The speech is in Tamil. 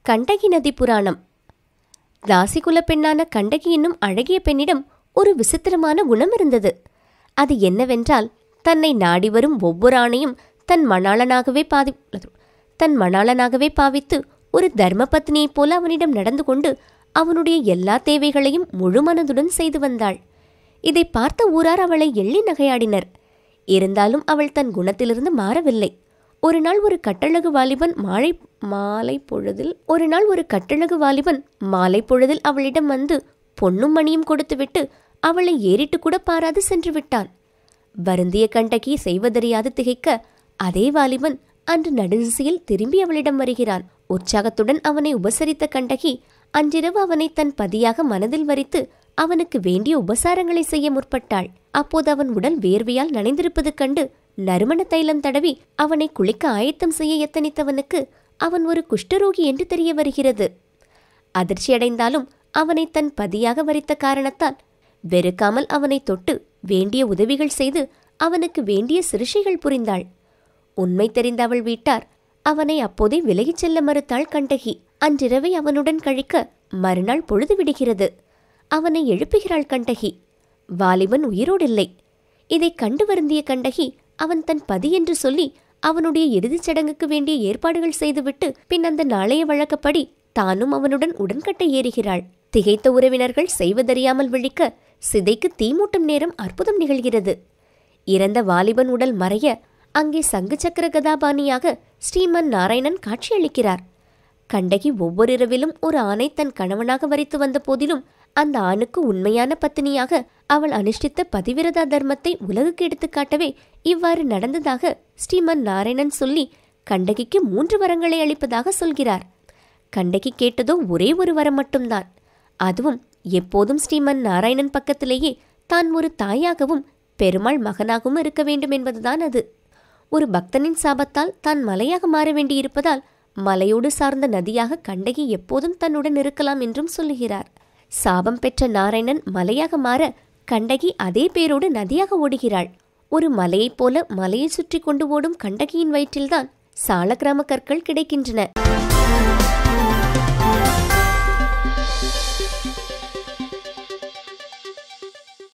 கண்டகி நதி புராணம். தாசிகுல பெண்ணான கண்டகி என்னும் அழகிய பெண்ணிடம் ஒரு விசித்திரமான குணம் இருந்தது. அது என்னவென்றால், தன்னை நாடி வரும் ஒவ்வொரு ஆணையும் தன் மணாளனாகவே பாவித்து ஒரு தர்மபத்னியைப் போல அவனிடம் நடந்து கொண்டு அவனுடைய எல்லா தேவைகளையும் முழு மனதுடன் செய்து வந்தாள். இதை பார்த்த ஊரார் அவளை எள்ளி நகையாடினர். இருந்தாலும் அவள் தன் குணத்திலிருந்து மாறவில்லை. ஒரு நாள் ஒரு கட்டழகு வாலிபன் மாலை பொழுதில் அவளிடம் வந்து பொன்னும் மணியும் கொடுத்துவிட்டு அவளை ஏறிட்டு கூட பாராது சென்று விட்டான். வருந்திய கண்டகி செய்வதறியாது திகைக்க அதே வாலிபன் அன்று நடுதிசையில் திரும்பி அவளிடம் வருகிறான். உற்சாகத்துடன் அவனை உபசரித்த கண்டகி அன்றிரவு அவனை தன் பதியாக மனதில் வரித்து அவனுக்கு வேண்டிய உபசாரங்களை செய்ய முற்பட்டாள். அப்போது அவன் உடல் வேர்வையால் நனைந்திருப்பது கண்டு நறுமண தைலம் தடவி அவனை குளிக்க ஆயத்தம் செய்ய எத்தனித்தவனுக்கு அவன் ஒரு குஷ்டரோகி என்று தெரிய வருகிறது. அதிர்ச்சியடைந்தாலும் அவனை தன் பதியாக வரித்த காரணத்தால் வெறுக்காமல் அவனை தொட்டு வேண்டிய உதவிகள் செய்து அவனுக்கு வேண்டிய சிறுஷைகள் புரிந்தாள். உண்மை தெரிந்த அவள் வீட்டார் அவனை அப்போதே விலகிச் செல்ல மறுத்தாள் கண்டகி. அன்றிரவை அவனுடன் கழிக்க மறுநாள் பொழுது விடுகிறது. அவனை எழுப்புகிறாள் கண்டகி. வாலிபன் உயிரோடில்லை. இதை கண்டு வருந்திய கண்டகி அவன் தன் பதி என்று சொல்லி அவனுடைய இறுதிச் சடங்குக்கு வேண்டிய ஏற்பாடுகள் செய்துவிட்டு பின் அந்த நாளைய வழக்கப்படி தானும் அவனுடன் உடன்கட்டை ஏறுகிறாள். திகைத்த உறவினர்கள் செய்வதறியாமல் விழிக்க சிதைக்கு தீமூட்டும் நேரம் அற்புதம் நிகழ்கிறது. இறந்த வாலிபன் உடல் மறைய அங்கே சங்கு சக்கர கதாபாணியாக ஸ்ரீமன் நாராயணன் காட்சியளிக்கிறார். கண்டகி ஒவ்வொரு இரவிலும் ஒரு ஆணை தன் கணவனாக வரித்து வந்த போதிலும் அந்த ஆணுக்கு உண்மையான பத்தினியாக அவள் அனுஷ்டித்த பதிவிரதா தர்மத்தை உலகுக்கு எடுத்துக்காட்டவே இவ்வாறு நடந்ததாக ஸ்ரீமன் நாராயணன் சொல்லி கண்டகிக்கு 3 வரங்களை அளிப்பதாக சொல்கிறார். கண்டகி கேட்டதோ ஒரே ஒரு வரம் மட்டும்தான். அதுவும் எப்போதும் ஸ்ரீமன் நாராயணன் பக்கத்திலேயே தான் ஒரு தாயாகவும் பெருமாள் மகனாகவும் இருக்க வேண்டும் என்பதுதான் அது. ஒரு பக்தனின் சாபத்தால் தான் மலையாக மாற வேண்டியிருப்பதால் மலையோடு சார்ந்த நதியாக கண்டகி எப்போதும் தன்னுடன் இருக்கலாம் என்றும் சொல்லுகிறார். சாபம் பெற்ற நாராயணன் மலையாக மாற கண்டகி அதே பேரோடு நதியாக ஓடுகிறாள். ஒரு மலையைப் போல மலையை சுற்றி கொண்டு ஓடும் கண்டகியின் வயிற்றில்தான் சாலக்கிராம கற்கள் கிடைக்கின்றன.